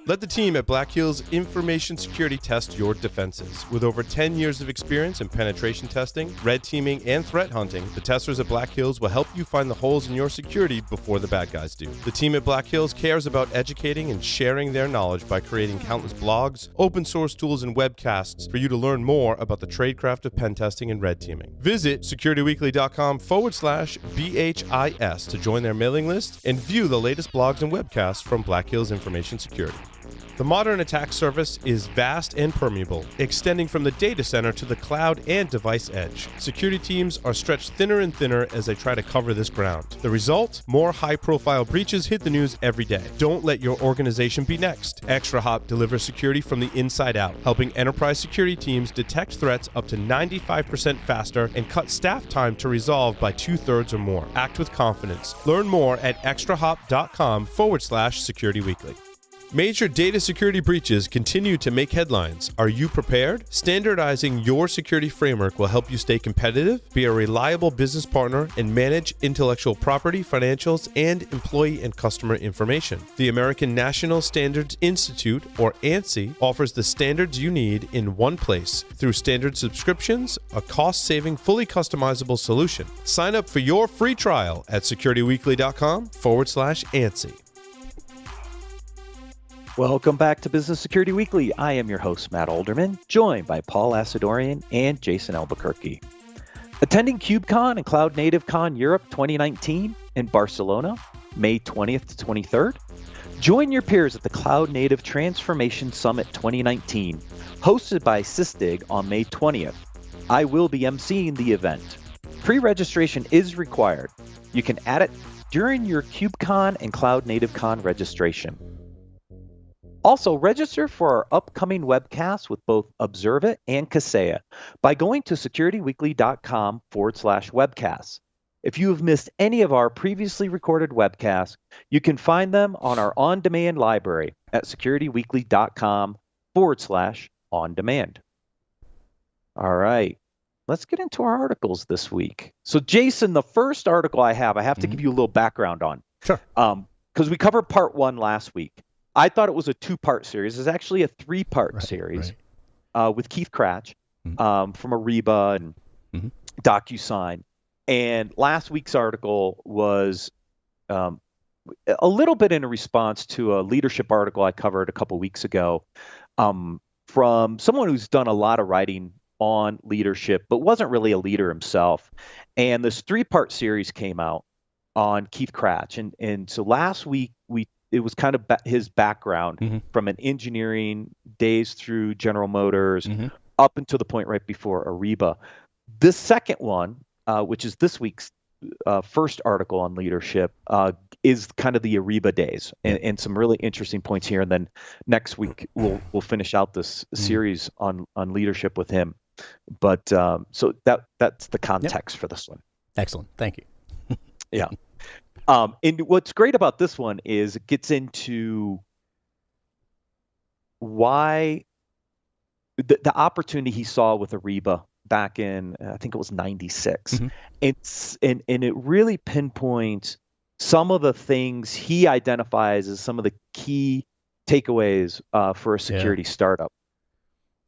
Let the team at Black Hills Information Security test your defenses. With over 10 years of experience in penetration testing, red teaming, and threat hunting, the testers at Black Hills will help you find the holes in your security before the bad guys do. The team at Black Hills cares about educating and sharing their knowledge by creating countless blogs, open source tools, and webcasts for you to learn more about the tradecraft of pen testing and red teaming. Visit securityweekly.com/BHIS to join their mailing list and view the latest blogs and webcasts from Black Hills Information Security. The modern attack surface is vast and permeable, extending from the data center to the cloud and device edge. Security teams are stretched thinner and thinner as they try to cover this ground. The result? More high-profile breaches hit the news every day. Don't let your organization be next. ExtraHop delivers security from the inside out, helping enterprise security teams detect threats up to 95% faster and cut staff time to resolve by 2/3 or more. Act with confidence. Learn more at extrahop.com/securityweekly. Major data security breaches continue to make headlines. Are you prepared? Standardizing your security framework will help you stay competitive, be a reliable business partner, and manage intellectual property, financials, and employee and customer information. The American National Standards Institute, or ANSI, offers the standards you need in one place through standard subscriptions, a cost-saving, fully customizable solution. Sign up for your free trial at securityweekly.com/ANSI. Welcome back to Business Security Weekly. I am your host, Matt Alderman, joined by Paul Asadorian and Jason Albuquerque. Attending KubeCon and Cloud Native Con Europe 2019 in Barcelona, May 20th to 23rd. Join your peers at the Cloud Native Transformation Summit 2019, hosted by Sysdig on May 20th. I will be emceeing the event. Pre-registration is required. You can add it during your KubeCon and Cloud Native Con registration. Also, register for our upcoming webcasts with both Observit and Kaseya by going to securityweekly.com/webcasts. If you have missed any of our previously recorded webcasts, you can find them on our on-demand library at securityweekly.com/on-demand. All right, let's get into our articles this week. So, Jason, the first article I have to give you a little background on. Sure. Because we covered part one last week. I thought it was a two-part series. It's actually a three-part series with Keith Cratch from Ariba and DocuSign. And last week's article was a little bit in a response to a leadership article I covered a couple weeks ago from someone who's done a lot of writing on leadership, but wasn't really a leader himself. And this three-part series came out on Keith Cratch. And so last week, it was kind of his background from an engineering days through General Motors up until the point right before Ariba. This second one, which is this week's first article on leadership, is kind of the Ariba days and some really interesting points here. And then next week we'll finish out this series on leadership with him. But so that's the context for this one. Excellent, thank you. Yeah. And what's great about this one is it gets into why the opportunity he saw with Ariba back in, I think it was 96. And it really pinpoints some of the things he identifies as some of the key takeaways for a security startup.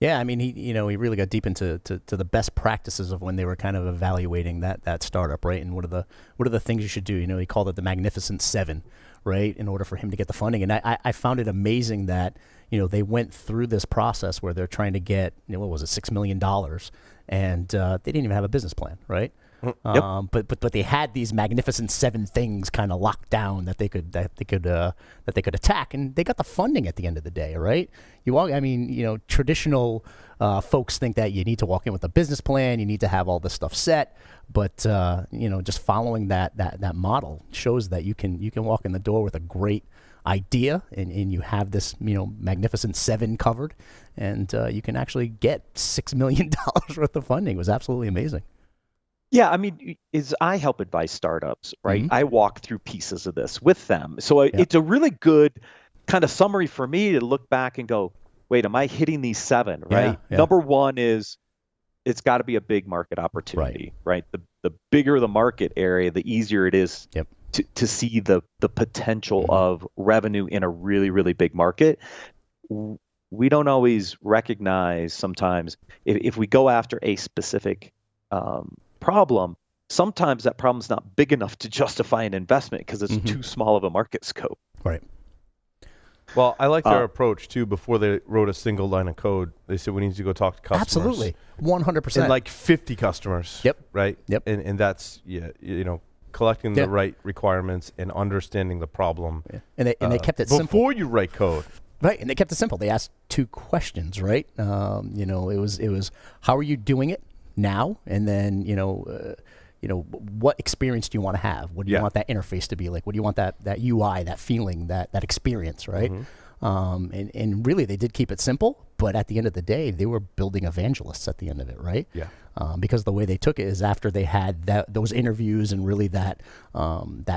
Yeah, I mean, he really got deep into the best practices of when they were kind of evaluating that startup, right? And what are the things you should do? He called it the Magnificent Seven, right? In order for him to get the funding. And I found it amazing that they went through this process where they're trying to get what was it, $6 million, and they didn't even have a business plan, right? But they had these Magnificent Seven things kind of locked down that they could attack, and they got the funding at the end of the day, right? Traditional folks think that you need to walk in with a business plan, you need to have all this stuff set, but just following that model shows that you can walk in the door with a great idea, and you have this Magnificent Seven covered, and you can actually get $6 million worth of funding. It was absolutely amazing. Yeah, I mean, I help advise startups, right? I walk through pieces of this with them. So it's a really good kind of summary for me to look back and go, wait, am I hitting these seven, right? Yeah. Number one is it's got to be a big market opportunity, right? The bigger the market area, the easier it is to see the potential of revenue in a really, really big market. We don't always recognize sometimes if we go after a specific problem, sometimes that problem's not big enough to justify an investment because it's too small of a market scope. Right. Well, I like their approach too. Before they wrote a single line of code, they said we need to go talk to customers. Absolutely, 100%. And like 50 customers. Yep. Right. Yep. And that's collecting the right requirements and understanding the problem. Yeah. And they kept it simple before you write code. Right, and they kept it simple. They asked 2 questions, right? It was how are you doing it now, and then what experience do you want to have? What do you want that interface to be like? What do you want that UI, that feeling, that experience, right? And really, they did keep it simple, but at the end of the day, they were building evangelists at the end of it, right? Yeah. Because the way they took it is after they had those interviews and really that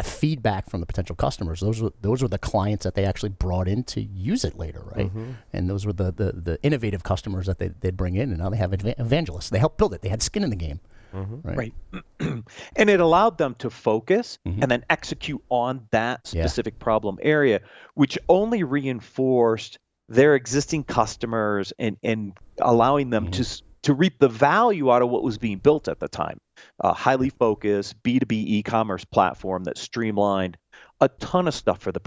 feedback from the potential customers, those were the clients that they actually brought in to use it later, right? And those were the innovative customers that they'd bring in, and now they have evangelists. They helped build it. They had skin in the game. Right. And it allowed them to focus and then execute on that specific problem area, which only reinforced their existing customers and allowing them to reap the value out of what was being built at the time. A highly focused B2B e-commerce platform that streamlined a ton of stuff for the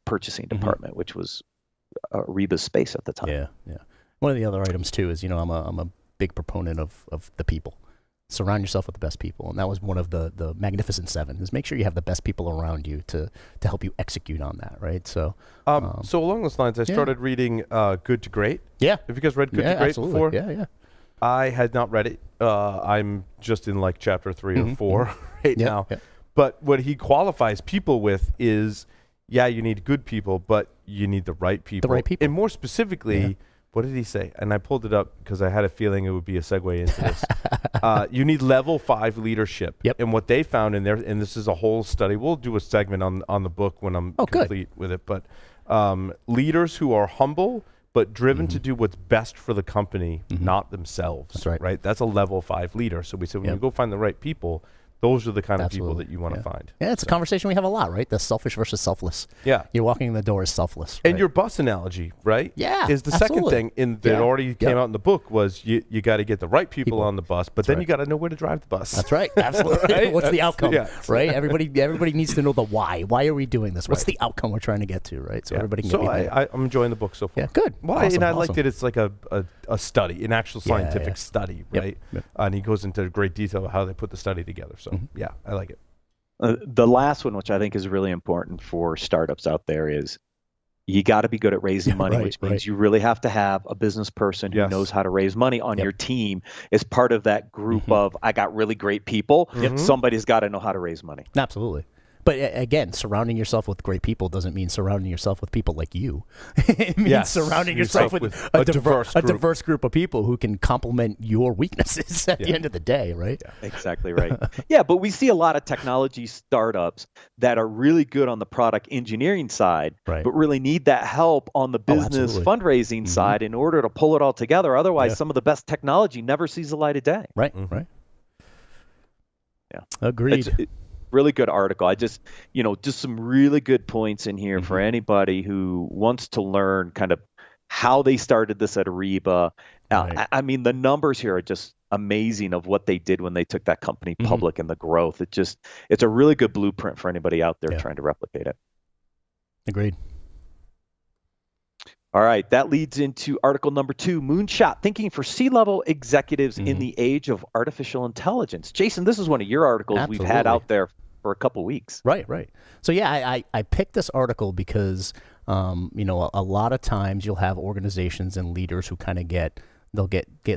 purchasing department, which was Ariba's space at the time. Yeah. One of the other items too is, I'm a big proponent of the people. Surround yourself with the best people, and that was one of the Magnificent 7. Is make sure you have the best people around you to help you execute on that, right? So, so along those lines, I started reading Good to Great. Yeah. Have you guys read Good to Great before? Yeah. I had not read it. I'm just in like chapter 3 or 4 right now. Yeah. But what he qualifies people with is, you need good people, but you need the right people. The right people. And more specifically, what did he say? And I pulled it up because I had a feeling it would be a segue into this. You need level 5 leadership. Yep. And what they found in there, and this is a whole study. We'll do a segment on the book when I'm complete with it. But leaders who are humble but driven to do what's best for the company, not themselves. That's right. Right? That's a level 5 leader. So we said when you go find the right people, those are the kind of people that you want to find. Yeah, it's a conversation we have a lot, right? The selfish versus selfless. Yeah. You're walking in the door as selfless. Right? And your bus analogy, right? Yeah, is the second thing that already came out in the book was you got to get the right people on the bus, but then you got to know where to drive the bus. That's right. Absolutely. Right? What's the outcome, right? Everybody needs to know the why. Why are we doing this? What's the outcome we're trying to get to, right? So everybody can get behind it. I'm enjoying the book so far. Yeah, good. Well, awesome, I like that it's like a study, an actual scientific study, right? Yep. And he goes into great detail of how they put the study together. So, I like it. The last one, which I think is really important for startups out there, is you got to be good at raising money, which means you really have to have a business person who knows how to raise money on your team as part of that group of, I got really great people. Somebody's got to know how to raise money. Absolutely. But again, surrounding yourself with great people doesn't mean surrounding yourself with people like you. It means surrounding yourself with a diverse group of people who can complement your weaknesses at the end of the day, right? Yeah. Exactly right. But we see a lot of technology startups that are really good on the product engineering side, but really need that help on the business fundraising side in order to pull it all together. Otherwise, some of the best technology never sees the light of day. Right. Yeah. Agreed. Really good article. I just some really good points in here for anybody who wants to learn kind of how they started this at Ariba. I mean, the numbers here are just amazing of what they did when they took that company public and the growth. It's a really good blueprint for anybody out there trying to replicate it. Agreed. All right, that leads into article number 2, Moonshot Thinking for C-Level Executives in the Age of Artificial Intelligence. Jason, this is one of your articles we've had out there for a couple weeks. Right. So I picked this article because, a lot of times you'll have organizations and leaders who kind of get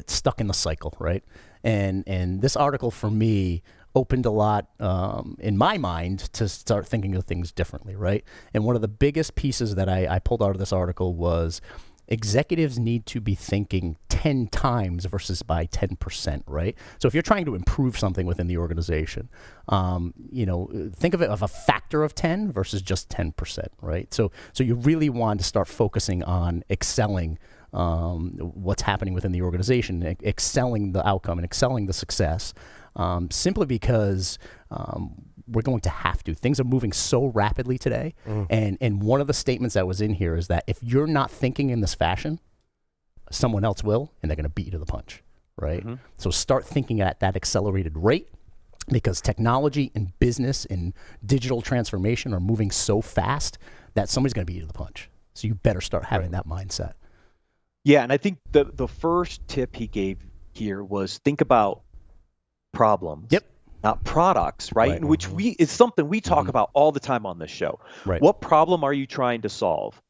stuck in the cycle, right? And this article for me opened a lot in my mind to start thinking of things differently, right? And one of the biggest pieces that I pulled out of this article was executives need to be thinking 10 times versus by 10%, right? So if you're trying to improve something within the organization, think of it of a factor of 10 versus just 10%, right? So you really want to start focusing on excelling what's happening within the organization, excelling the outcome and excelling the success. Simply because we're going to have to. Things are moving so rapidly today. And one of the statements that was in here is that if you're not thinking in this fashion, someone else will, and they're going to beat you to the punch, right? So start thinking at that accelerated rate, because technology and business and digital transformation are moving so fast that somebody's going to beat you to the punch. So you better start having that mindset. Yeah, and I think the first tip he gave here was think about problems. Yep. Not products, right? In which it's something we talk about all the time on this show. Right. What problem are you trying to solve?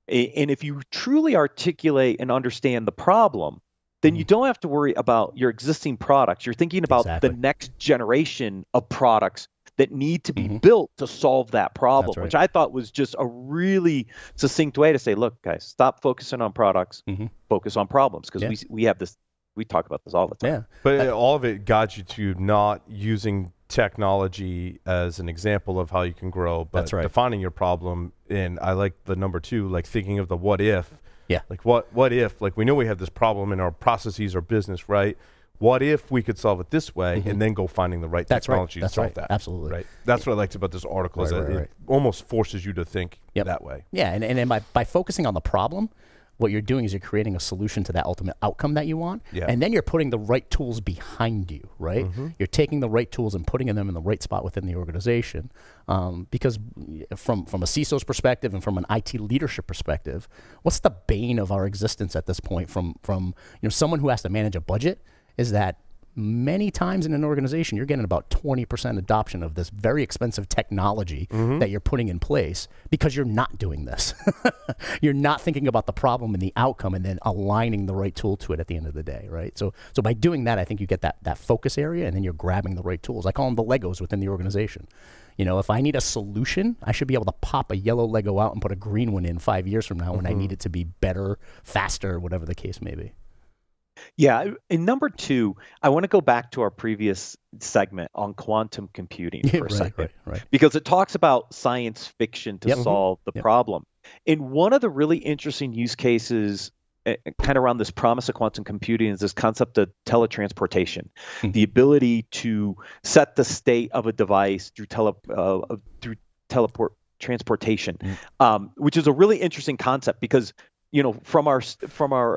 And if you truly articulate and understand the problem, then you don't have to worry about your existing products. You're thinking about the next generation of products that need to be built to solve that problem, which I thought was just a really succinct way to say, look, guys, stop focusing on products, focus on problems, because we have this, we talk about this all the time. Yeah. But all of it got you to not using technology as an example of how you can grow, but defining your problem. And I like the number 2, like thinking of the what if. Yeah. Like what if, like we know we have this problem in our processes or business, right? What if we could solve it this way, and then go finding the right technology to solve that? Absolutely. Right. That's what I liked about this article, is that it almost forces you to think that way. Yeah, and by focusing on the problem, what you're doing is you're creating a solution to that ultimate outcome that you want, and then you're putting the right tools behind you, right? You're taking the right tools and putting them in the right spot within the organization, because from a CISO's perspective and from an IT leadership perspective, what's the bane of our existence at this point from someone who has to manage a budget is that many times in an organization, you're getting about 20% adoption of this very expensive technology that you're putting in place because you're not doing this. You're not thinking about the problem and the outcome and then aligning the right tool to it at the end of the day, right? So by doing that, I think you get that focus area, and then you're grabbing the right tools. I call them the Legos within the organization. If I need a solution, I should be able to pop a yellow Lego out and put a green one in 5 years from now when I need it to be better, faster, whatever the case may be. Yeah. In number 2, I want to go back to our previous segment on quantum computing for a second, because it talks about science fiction to solve the problem. And one of the really interesting use cases kind of around this promise of quantum computing is this concept of teletransportation, the ability to set the state of a device through teleport transportation, which is a really interesting concept because from our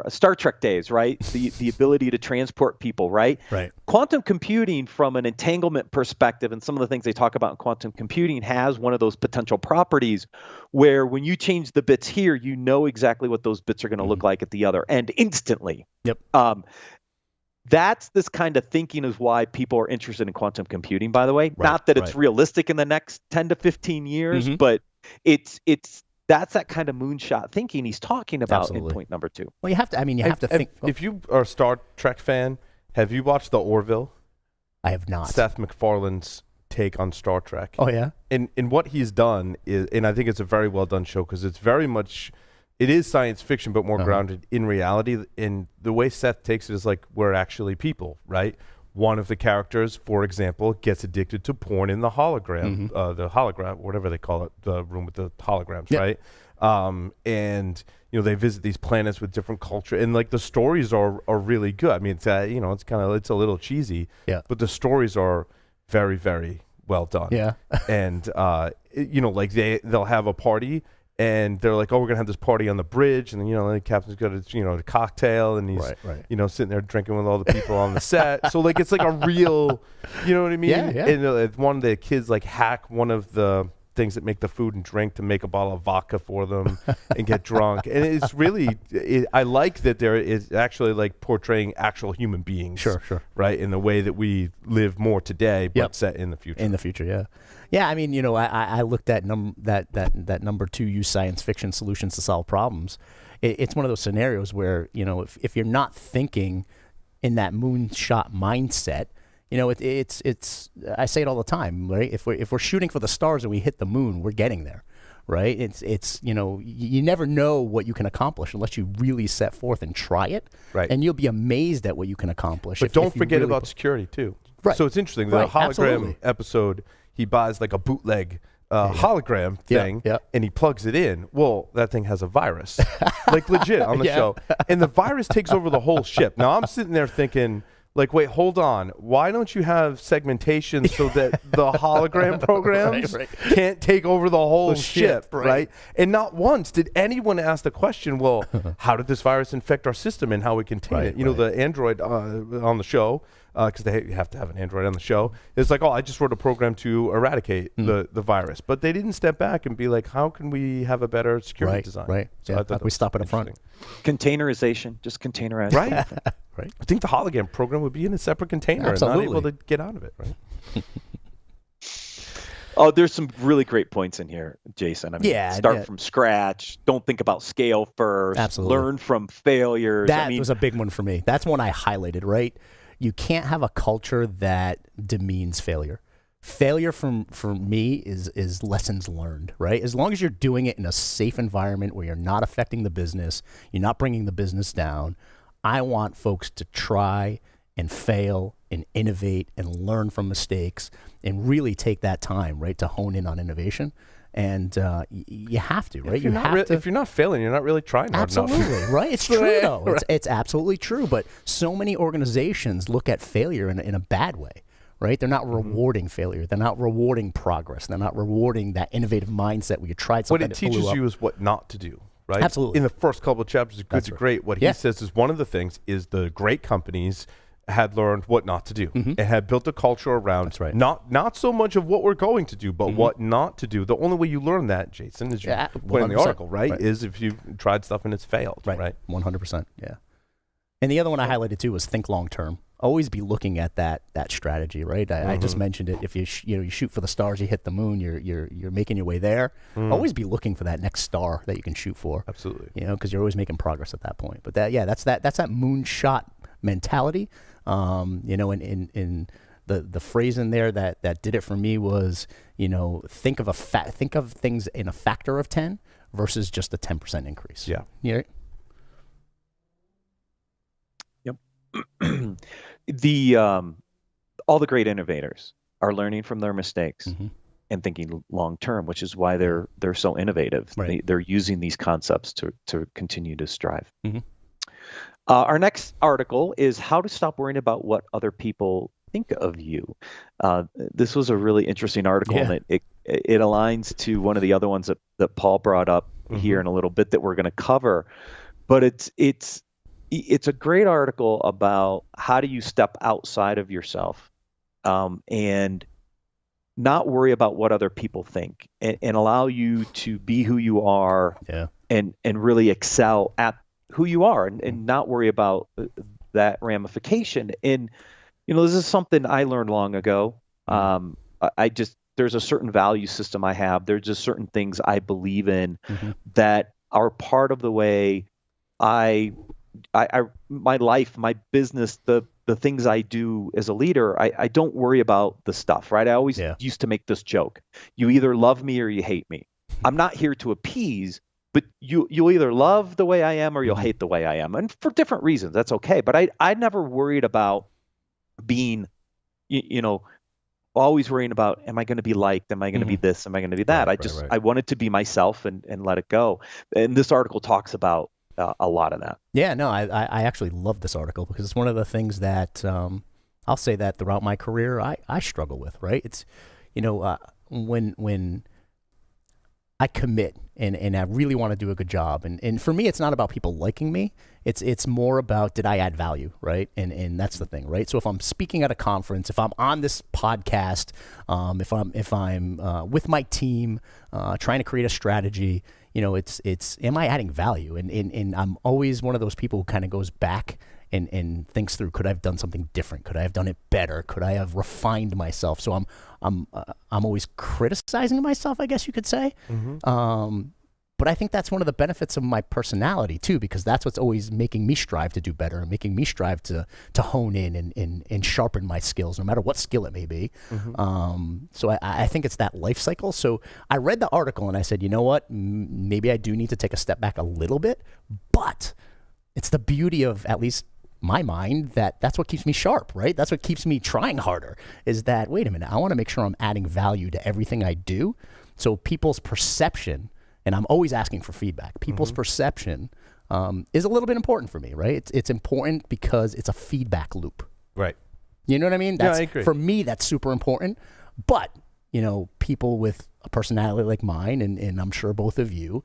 Star Trek days, right? The ability to transport people, right? Right. Quantum computing, from an entanglement perspective, and some of the things they talk about in quantum computing, has one of those potential properties where when you change the bits here, you know exactly what those bits are going to look like at the other end instantly. Yep. That's this kind of thinking is why people are interested in quantum computing, by the way. Not that it's realistic in the next 10 to 15 years, but that's that kind of moonshot thinking he's talking about in point number 2. Well, you have to. I mean, you have to think. If you are a Star Trek fan, have you watched The Orville? I have not. Seth MacFarlane's take on Star Trek. Oh yeah. And what he's done is, and I think it's a very well done show because it's very much, it is science fiction but more grounded in reality. And the way Seth takes it is like we're actually people, right? One of the characters, for example, gets addicted to porn in the hologram, the hologram, whatever they call it, the room with the holograms, right? And they visit these planets with different culture, and like the stories are really good. I mean, it's it's a little cheesy, but the stories are very, very well done. Yeah, and like they'll have a party. And they're like, oh, we're going to have this party on the bridge. And then, the captain's got a cocktail. And he's, sitting there drinking with all the people on the set. So, like, it's like a real, you know what I mean? Yeah. And one of the kids, like, hack one of the things that make the food and drink to make a bottle of vodka for them and get drunk. And it's really, I like that there is actually, like, portraying actual human beings. Sure. Right? In the way that we live more today, but set in the future. In the future, yeah. Yeah, I mean, I looked at that number 2, use science fiction solutions to solve problems. It's one of those scenarios where, if you're not thinking in that moonshot mindset, it's I say it all the time, right? If we're shooting for the stars and we hit the moon, we're getting there, right? It's you never know what you can accomplish unless you really set forth and try it, right? And you'll be amazed at what you can accomplish. But don't forget about security too. Right. So it's interesting. The hologram episode. He buys like a bootleg hologram thing, and he plugs it in. Well, that thing has a virus, like legit on the show. And the virus takes over the whole ship. Now, I'm sitting there thinking, Like, wait, hold on. Why don't you have segmentation so that the hologram programs can't take over the whole ship, right? And not once did anyone ask the question, well, how did this virus infect our system and how we contain it? You know, the Android on the show, because they have to have an Android on the show, it's like, oh, I just wrote a program to eradicate the virus. But they didn't step back and be like, how can we have a better security design? Right. So I thought we stop it up front. Containerization, just containerize. Right. Right. I think the hologram program would be in a separate container and not able to get out of it, right? Oh, there's some really great points in here, Jason. I mean, start from scratch. Don't think about scale first. Absolutely. Learn from failures. That was a big one for me. That's one I highlighted, right? You can't have a culture that demeans failure. Failure for me is lessons learned, right? As long as you're doing it in a safe environment where you're not affecting the business, you're not bringing the business down, I want folks to try and fail and innovate and learn from mistakes and really take that time, right, to hone in on innovation. And you have to, right? If you're not failing, you're not really trying hard enough. Absolutely, right? It's true, though. It's absolutely true. But so many organizations look at failure in a bad way, right? They're not rewarding failure. They're not rewarding progress. They're not rewarding that innovative mindset where you tried something. What it teaches you is what not to do. Right? Absolutely. In the first couple of chapters of Good to Great, what he says is one of the things is the great companies had learned what not to do and had built a culture around not so much of what we're going to do, but what not to do. The only way you learn that, Jason, is you put in the article, right? Is if you've tried stuff and it's failed, right? 100%, yeah. And the other one I highlighted too was think long term. Always be looking at that strategy, right? I just mentioned it. If you you shoot for the stars, you hit the moon. You're making your way there. Always be looking for that next star that you can shoot for. Absolutely. You know, because you're always making progress at that point. But that's that moonshot mentality. You know, in the phrase in there that did it for me was, you know, think of things in a factor of 10 versus just a 10% increase. Yeah. Yeah. All the great innovators are learning from their mistakes and thinking long term, which is why they're so innovative. Right. They're using these concepts to continue to strive. Our next article is how to stop worrying about what other people think of you. This was a really interesting article, and it aligns to one of the other ones that Paul brought up here in a little bit that we're going to cover. But it's a great article about how do you step outside of yourself and not worry about what other people think and allow you to be who you are and really excel at who you are and not worry about that ramification. And, you know, this is something I learned long ago. There's a certain value system I have. There's just certain things I believe in that are part of the way my life, my business, the things I do as a leader, I don't worry about the stuff, right? I always used to make this joke. You either love me or you hate me. I'm not here to appease, but you'll either love the way I am or you'll hate the way I am. And for different reasons, that's okay. But I never worried about being, you know, always worrying about, am I going to be liked? Am I going to be this? Am I going to be that? I wanted to be myself and let it go. And this article talks about a lot of that. Yeah, no, I actually love this article because it's one of the things that I'll say that throughout my career I struggle with, right? It's, you know, when I commit and I really want to do a good job. And for me, it's not about people liking me. It's more about, did I add value, right? And that's the thing, right? So if I'm speaking at a conference, if I'm on this podcast, if I'm with my team, trying to create a strategy, you know, it's am I adding value? And I'm always one of those people who kind of goes back and thinks through, could I have done something different? Could I have done it better? Could I have refined myself? So I'm always criticizing myself, I guess you could say. But I think that's one of the benefits of my personality too, because that's what's always making me strive to do better and making me strive to hone in and sharpen my skills, no matter what skill it may be. So I think it's that life cycle. So I read the article and I said, you know what, maybe I do need to take a step back a little bit, but it's the beauty of, at least my mind, that's what keeps me sharp, right? That's what keeps me trying harder, is that, wait a minute, I want to make sure I'm adding value to everything I do. So people's perception, and I'm always asking for feedback, people's perception is a little bit important for me, right? It's important because it's a feedback loop. Right. You know what I mean? I agree. For me, that's super important. But, people with a personality like mine, and I'm sure both of you,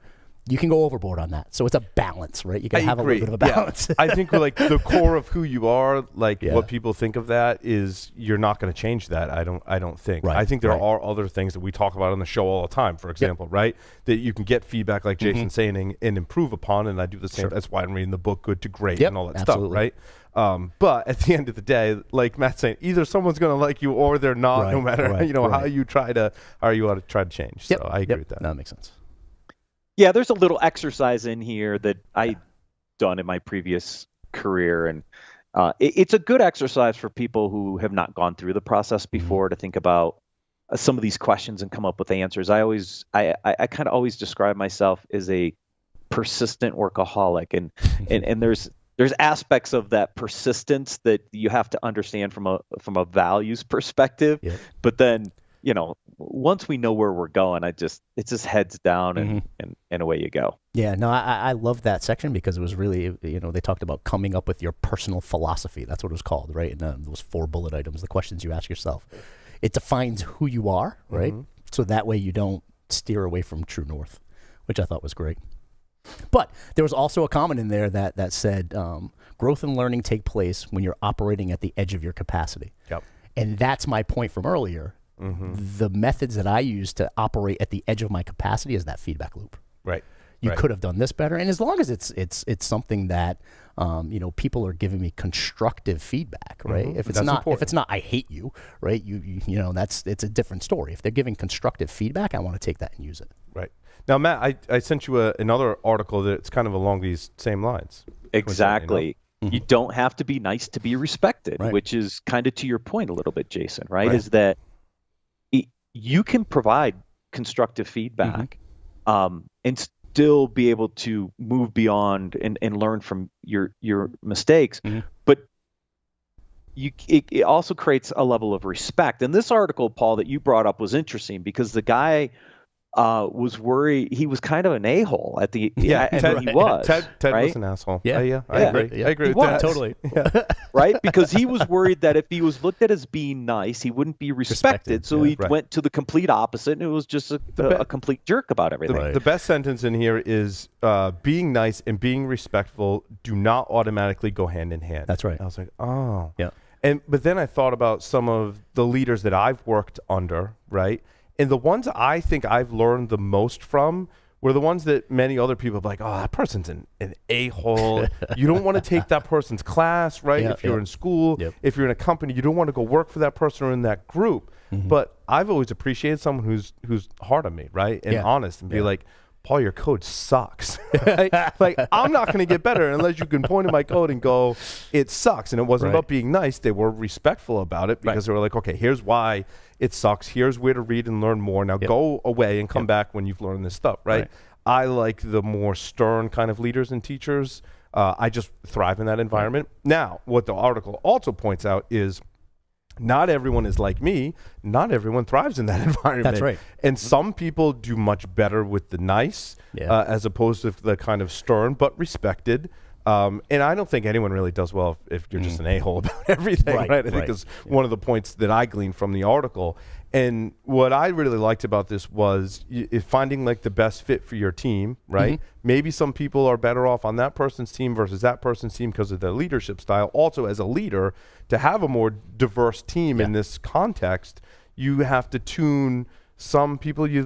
you can go overboard on that. So it's a balance, right? You got to have a little bit of a balance. Yeah. I think like the core of who you are, what people think of that is you're not going to change that. I don't think. Right. I think there are other things that we talk about on the show all the time, for example, right? That you can get feedback like Jason's saying and improve upon. And I do the same. That's why I'm reading the book Good to Great and all that stuff, right? But at the end of the day, like Matt's saying, either someone's going to like you or they're not, no matter how you try to change. So I agree with that. That makes sense. Yeah, there's a little exercise in here that I've done in my previous career, and it's a good exercise for people who have not gone through the process before to think about some of these questions and come up with answers. I kind of always describe myself as a persistent workaholic, and there's aspects of that persistence that you have to understand from a values perspective, but then once we know where we're going, it's just heads down and away you go. Yeah, no, I love that section because it was really, they talked about coming up with your personal philosophy. That's what it was called, right? And those 4 bullet items, the questions you ask yourself. It defines who you are, right? So that way you don't steer away from true north, which I thought was great. But there was also a comment in there that said, growth and learning take place when you're operating at the edge of your capacity. Yep. And that's my point from earlier. The methods that I use to operate at the edge of my capacity is that feedback loop. Right. You could have done this better, and as long as it's something that people are giving me constructive feedback, right? If it's not I hate you, right? It's a different story. If they're giving constructive feedback, I want to take that and use it. Right. Now, Matt, I sent you another article that's kind of along these same lines. Exactly. You don't have to be nice to be respected, which is kind of to your point a little bit, Jason, right? Is that you can provide constructive feedback and still be able to move beyond and learn from your mistakes. But it also creates a level of respect. And this article, Paul, that you brought up was interesting because the guy was worried. He was kind of an a-hole at the he was. Ted right? was an asshole. Yeah, I agree. I agree with that. Totally. Right? Because he was worried that if he was looked at as being nice, he wouldn't be respected. So he went to the complete opposite, and it was just a complete jerk about everything. The best sentence in here is being nice and being respectful do not automatically go hand in hand. That's right. I was like, oh. Yeah. But then I thought about some of the leaders that I've worked under, right? And the ones I think I've learned the most from were the ones that many other people are like, oh, that person's an a-hole. You don't want to take that person's class, right? If you're in school, if you're in a company, you don't want to go work for that person or in that group. But I've always appreciated someone who's hard on me, right? And honest and be like, Paul, your code sucks. Right? Like, I'm not going to get better unless you can point to my code and go, it sucks. And it wasn't about being nice. They were respectful about it because they were like, okay, here's why it sucks. Here's where to read and learn more. Now go away and come back when you've learned this stuff, right? I like the more stern kind of leaders and teachers. I just thrive in that environment. Now, what the article also points out is not everyone is like me. Not everyone thrives in that environment. That's right. And some people do much better with the nice as opposed to the kind of stern but respected. And I don't think anyone really does well if you're just an a-hole about everything, right? I think is one of the points that I gleaned from the article. And what I really liked about this was finding like the best fit for your team, right? Maybe some people are better off on that person's team versus that person's team because of their leadership style. Also, as a leader, to have a more diverse team in this context, you have to tune some people you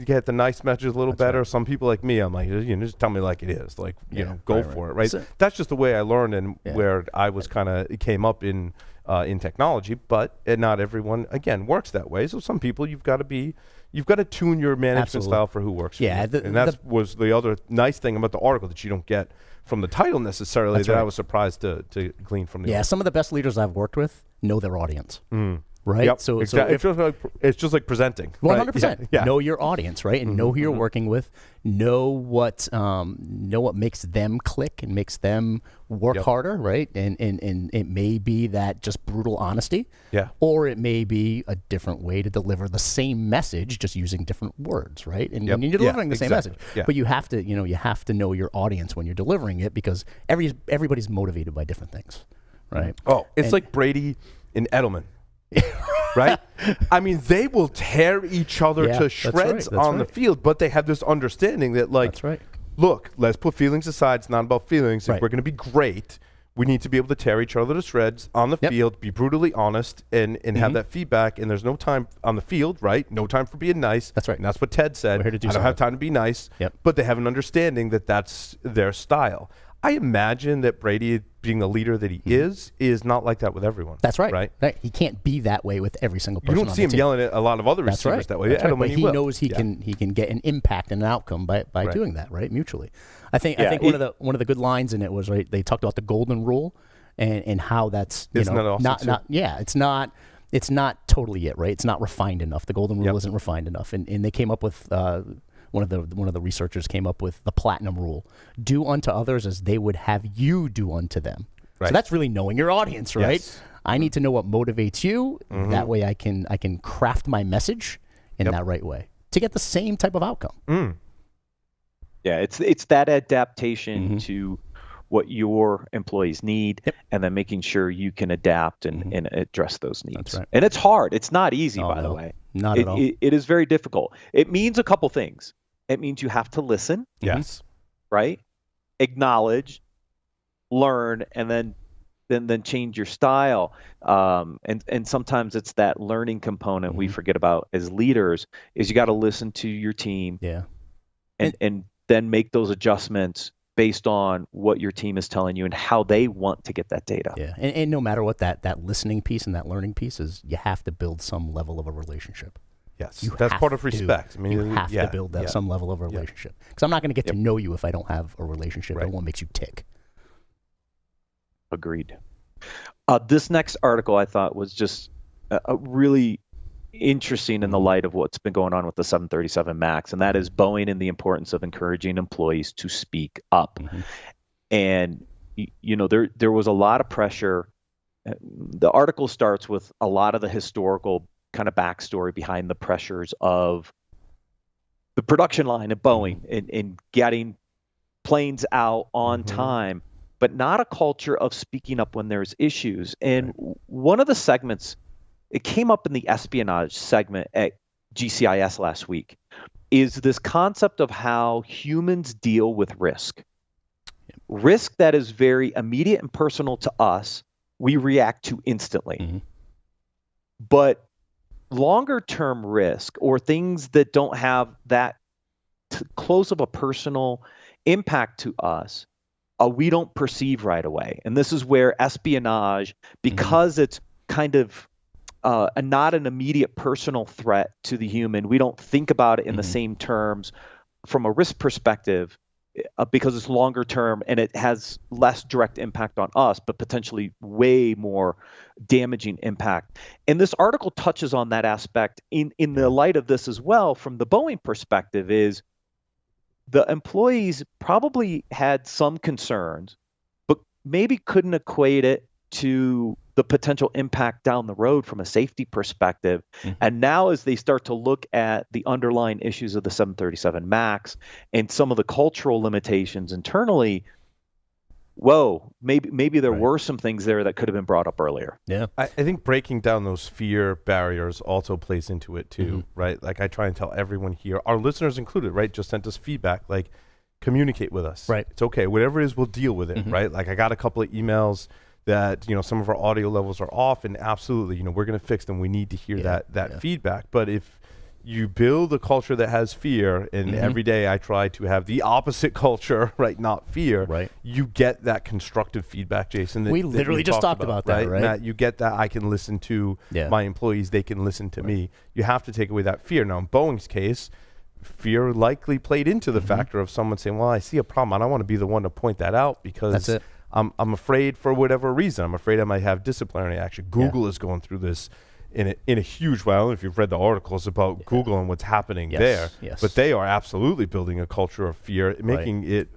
get the nice messages a little better. Some people like me, I'm like, just tell me like it is. Like, go for it, right? So, that's just the way I learned and where I was kind of came up in technology, but not everyone, again, works that way. So some people you've got to tune your management style for who works for you. And that was the other nice thing about the article that you don't get from the title necessarily I was surprised to glean from the article. Some of the best leaders I've worked with know their audience. Right. Yep, so it's just like presenting. 100%. Yeah. Know your audience, right? And know who you're working with. Know what makes them click and makes them work harder, right? And it may be that just brutal honesty. Yeah. Or it may be a different way to deliver the same message, just using different words, right? And you're delivering the same message. Yeah. But you have to know your audience when you're delivering it because everybody's motivated by different things. right? Oh, it's like Brady and Edelman. Right? I mean, they will tear each other to shreds on the field, but they have this understanding that, like, that's right. Look, let's put feelings aside. It's not about feelings. If we're going to be great, we need to be able to tear each other to shreds on the field, be brutally honest, and have that feedback. And there's no time on the field, right? No time for being nice. That's right. And that's what Ted said. We're here to do I don't have time to be nice. But they have an understanding that that's their style. I imagine that Brady, being the leader that he is not like that with everyone. That's right. Right. He can't be that way with every single person. You don't see him yelling at a lot of other receivers that way. But he knows he can get an impact and an outcome by doing that, right? Mutually. I think one of the good lines in it was, right, they talked about the golden rule and how that's it's not totally it, right? It's not refined enough. The golden rule isn't refined enough. And they came up with one of the researchers came up with the platinum rule: do unto others as they would have you do unto them. Right. So that's really knowing your audience, right? Yes. I need to know what motivates you. That way I can craft my message in that right way to get the same type of outcome. Yeah, it's that adaptation to what your employees need, and then making sure you can adapt and address those needs. That's right. And it's hard. It's not easy, by the way. Not at all. It is very difficult. It means a couple things. It means you have to listen. Yes. Right? Acknowledge, learn, and then change your style. And sometimes it's that learning component we forget about as leaders, is you got to listen to your team. Yeah. And then make those adjustments based on what your team is telling you and how they want to get that data. Yeah, and no matter what that listening piece and that learning piece is, you have to build some level of a relationship. Yes, that's part of respect. I mean, you have to build some level of a relationship. Because I'm not going to get to know you if I don't have a relationship and what makes you tick. Agreed. This next article I thought was just a really interesting in the light of what's been going on with the 737 MAX, and that is Boeing and the importance of encouraging employees to speak up. And there was a lot of pressure. The article starts with a lot of the historical kind of backstory behind the pressures of the production line at Boeing in getting planes out on time, but not a culture of speaking up when there's issues. And one of the segments, it came up in the espionage segment at GCIS last week, is this concept of how humans deal with risk. Risk that is very immediate and personal to us, we react to instantly. But longer term risk, or things that don't have that close of a personal impact to us, we don't perceive right away. And this is where espionage, because it's kind of not an immediate personal threat to the human, we don't think about it in the same terms from a risk perspective, because it's longer term and it has less direct impact on us, but potentially way more damaging impact. And this article touches on that aspect in the light of this as well. From the Boeing perspective, is the employees probably had some concerns, but maybe couldn't equate it to the potential impact down the road from a safety perspective. And now as they start to look at the underlying issues of the 737 MAX and some of the cultural limitations internally, maybe there were some things there that could have been brought up earlier. Yeah. I think breaking down those fear barriers also plays into it too, right? Like I try and tell everyone here, our listeners included, right, just sent us feedback, like communicate with us. Right. It's okay. Whatever it is, we'll deal with it, right? Like I got a couple of emails that, some of our audio levels are off, and absolutely, we're going to fix them. We need to hear that feedback. But if you build a culture that has fear, and every day I try to have the opposite culture, right, not fear, right, you get that constructive feedback, Jason. We literally just talked about that, right? Matt, you get that I can listen to my employees, they can listen to me. You have to take away that fear. Now, in Boeing's case, fear likely played into the factor of someone saying, well, I see a problem. I don't want to be the one to point that out because that's it. I'm afraid for whatever reason. I'm afraid I might have disciplinary action. Google is going through this in a huge way. I don't know if you've read the articles about Google and what's happening there, but they are absolutely building a culture of fear, making it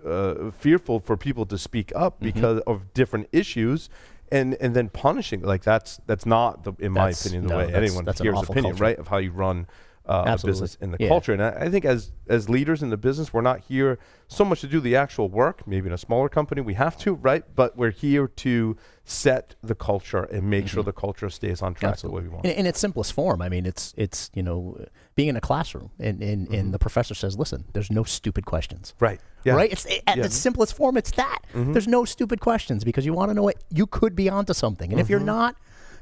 fearful for people to speak up because of different issues, and then punishing. Like that's not, in my opinion, the way anyone hears opinion, culture, right, of how you run a business and the culture. And I think as leaders in the business, we're not here so much to do the actual work. Maybe in a smaller company we have to, right? But we're here to set the culture and make sure the culture stays on track the way we want. In its simplest form, I mean, it's being in a classroom and the professor says, listen, there's no stupid questions. Right. Yeah. Right? It's at the simplest form, it's that. There's no stupid questions because you want to know what you could be onto something. And if you're not,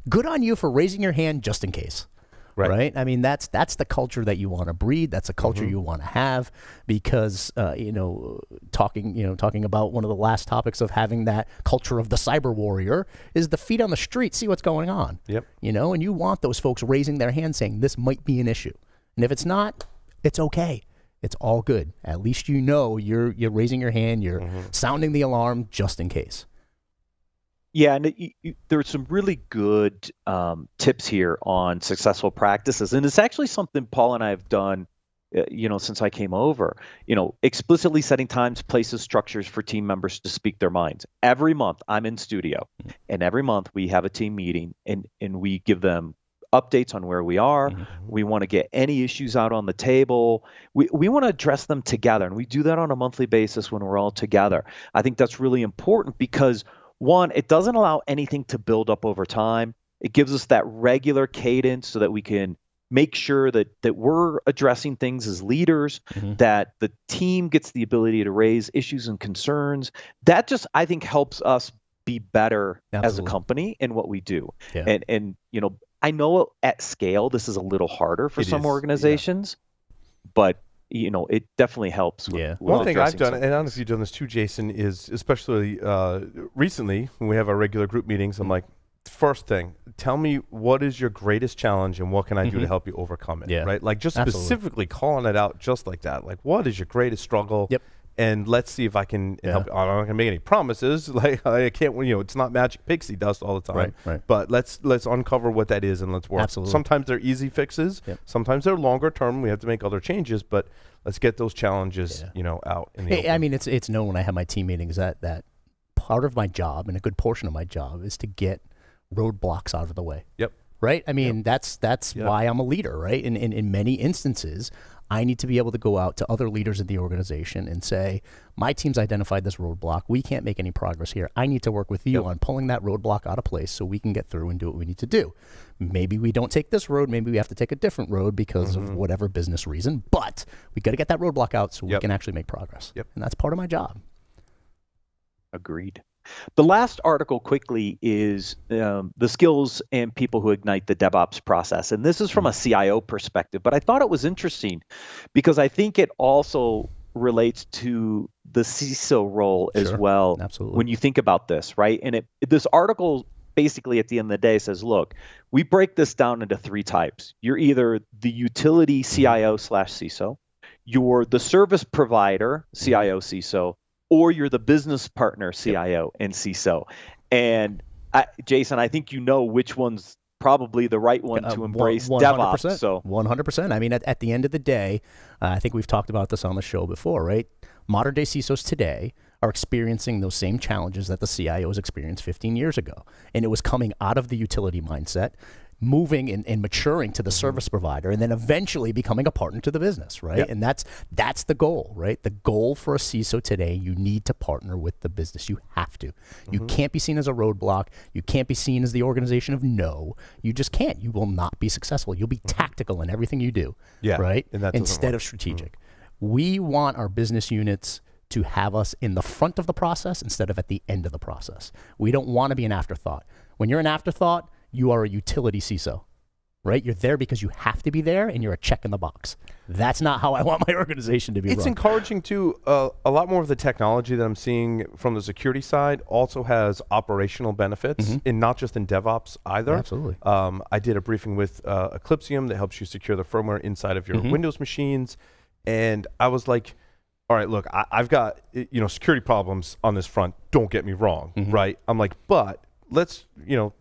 good on you for raising your hand just in case. Right. I mean, that's the culture that you want to breed. That's a culture you want to have because, talking about one of the last topics of having that culture of the cyber warrior is the feet on the street, see what's going on. Yep. And you want those folks raising their hand saying this might be an issue. And if it's not, it's okay. It's all good. At least you're raising your hand, you're sounding the alarm just in case. Yeah, and there's some really good tips here on successful practices, and it's actually something Paul and I have done, since I came over. Explicitly setting times, places, structures for team members to speak their minds. Every month, I'm in studio, and every month we have a team meeting, and we give them updates on where we are. We want to get any issues out on the table. We want to address them together, and we do that on a monthly basis when we're all together. I think that's really important because one, it doesn't allow anything to build up over time. It gives us that regular cadence so that we can make sure that we're addressing things as leaders, that the team gets the ability to raise issues and concerns. That just, I think, helps us be better as a company in what we do. Yeah. And I know at scale this is a little harder for some organizations, but it definitely helps. One thing I've done, and I don't know if you've done this too, Jason, is especially recently when we have our regular group meetings, I'm like, first thing, tell me what is your greatest challenge and what can I do to help you overcome it, right? Like just specifically calling it out just like that. Like what is your greatest struggle? Yep. And let's see if I can help. I'm not going to make any promises. Like I can't, it's not magic pixie dust all the time. Right. But let's uncover what that is and let's work. Absolutely. Sometimes they're easy fixes. Yep. Sometimes they're longer term. We have to make other changes. But let's get those challenges, out in the open. I mean, it's known when I have my team meetings that part of my job and a good portion of my job is to get roadblocks out of the way. Yep. Right. I mean, that's why I'm a leader. Right. And in many instances, I need to be able to go out to other leaders in the organization and say, my team's identified this roadblock. We can't make any progress here. I need to work with you on pulling that roadblock out of place so we can get through and do what we need to do. Maybe we don't take this road. Maybe we have to take a different road because of whatever business reason. But we got to get that roadblock out so we can actually make progress. Yep. And that's part of my job. Agreed. The last article quickly is the skills and people who ignite the DevOps process. And this is from a CIO perspective, but I thought it was interesting because I think it also relates to the CISO role as well. Absolutely. When you think about this, right? And this article basically at the end of the day says, look, we break this down into three types. You're either the utility CIO/CISO, you're the service provider CIO CISO, or you're the business partner CIO and CISO. And Jason, I think which one's probably the right one to embrace 100%, DevOps. So 100%. I mean, at the end of the day, I think we've talked about this on the show before, right? Modern day CISOs today are experiencing those same challenges that the CIOs experienced 15 years ago. And it was coming out of the utility mindset, moving and maturing to the service provider, and then eventually becoming a partner to the business, right? Yep. And that's the goal, right? The goal for a CISO today, you need to partner with the business. You have to. You can't be seen as a roadblock. You can't be seen as the organization of no. You just can't. You will not be successful. You'll be tactical in everything you do, right? And instead of strategic. We want our business units to have us in the front of the process instead of at the end of the process. We don't want to be an afterthought. When you're an afterthought, you are a utility CISO, right? You're there because you have to be there and you're a check in the box. That's not how I want my organization to be It's run. encouraging too. A lot more of the technology that I'm seeing from the security side also has operational benefits, and not just in DevOps either. Absolutely. I did a briefing with Eclipsium that helps you secure the firmware inside of your Windows machines. And I was like, all right, look, I've got security problems on this front. Don't get me wrong, right? I'm like, but let's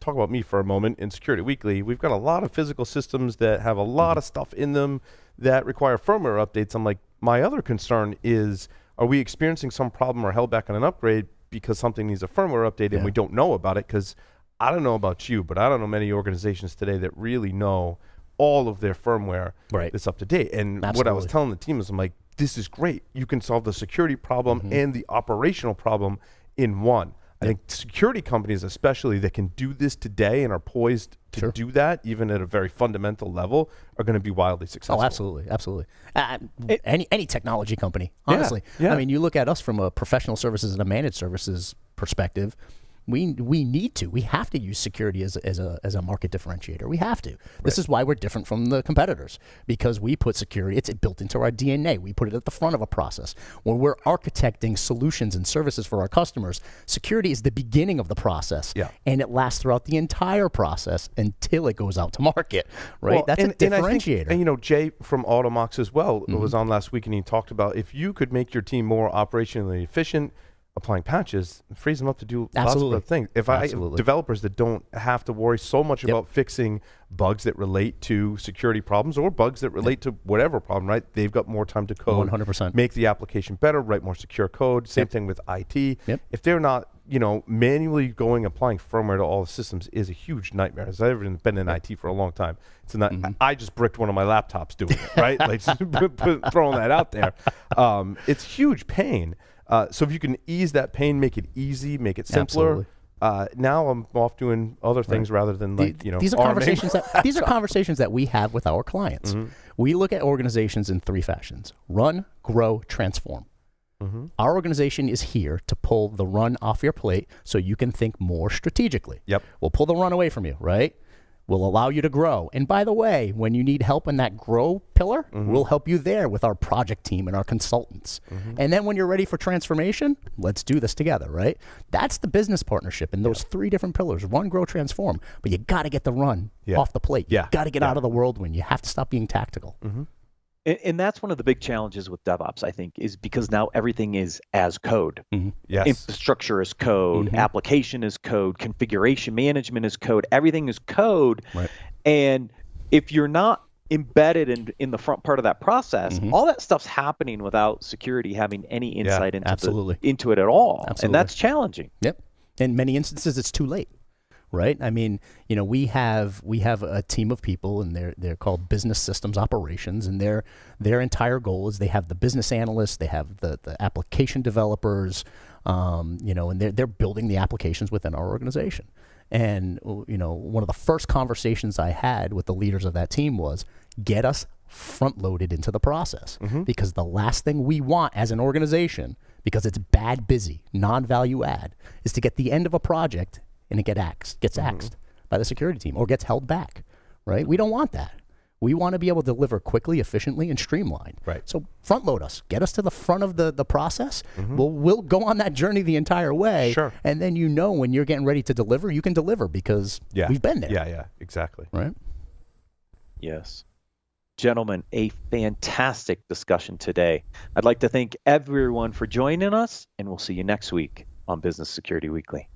talk about me for a moment. In Security Weekly, we've got a lot of physical systems that have a lot of stuff in them that require firmware updates. I'm like, my other concern is, are we experiencing some problem or held back on an upgrade because something needs a firmware update and we don't know about it? Because I don't know about you, but I don't know many organizations today that really know all of their firmware Right. that's up to date. And what I was Absolutely. telling the team is, I'm like, this is great. You can solve the security problem and the operational problem in one. I think security companies, especially, that can do this today and are poised to do that, even at a very fundamental level, are going to be wildly successful. Oh, absolutely. Any technology company, honestly. Yeah. I mean, you look at us from a professional services and a managed services perspective. We have to use security as a market differentiator. We have to. This is why we're different from the competitors, because we put security, it's built into our DNA. We put it at the front of a process. When we're architecting solutions and services for our customers, security is the beginning of the process, and it lasts throughout the entire process until it goes out to market, right? Well, That's a differentiator. And Jay from Automox as well was on last week, and he talked about if you could make your team more operationally efficient, applying patches, it frees them up to do lots of other things. If I have developers that don't have to worry so much about fixing bugs that relate to security problems or bugs that relate to whatever problem, right? They've got more time to code, 100%. make the application better, write more secure code. Same thing with IT. If they're not, manually applying firmware to all the systems is a huge nightmare. As I've been in IT for a long time. It's not. I just bricked one of my laptops doing it, right? Like throwing that out there. It's huge pain. So if you can ease that pain, make it easy, make it simpler. Now I'm off doing other things rather than these are conversations these are conversations that we have with our clients. We look at organizations in three fashions: run, grow, transform. Our organization is here to pull the run off your plate so you can think more strategically. We'll pull the run away from you, right? We'll allow you to grow. And by the way, when you need help in that grow pillar, we'll help you there with our project team and our consultants. And then when you're ready for transformation, let's do this together, right? That's the business partnership in those three different pillars: run, grow, transform. But you got to get the run off the plate. You got to get out of the whirlwind. You have to stop being tactical. And that's one of the big challenges with DevOps, I think, is because now everything is as code. Infrastructure is code, application is code, configuration management is code, everything is code. And if you're not embedded in the front part of that process, all that stuff's happening without security having any insight into it at all. And that's challenging. In many instances, it's too late. Right. I mean, we have a team of people, and they're called business systems operations, and their entire goal is they have the business analysts, they have the application developers, and they're building the applications within our organization. And one of the first conversations I had with the leaders of that team was get us front loaded into the process, because the last thing we want as an organization, because it's bad busy, non-value add, is to get the end of a project and it gets axed by the security team or gets held back, right? We don't want that. We want to be able to deliver quickly, efficiently, and streamlined. So front load us. Get us to the front of the process. We'll go on that journey the entire way. And then when you're getting ready to deliver, you can deliver because we've been there. Yeah, exactly. Right? Yes. Gentlemen, a fantastic discussion today. I'd like to thank everyone for joining us, and we'll see you next week on Business Security Weekly.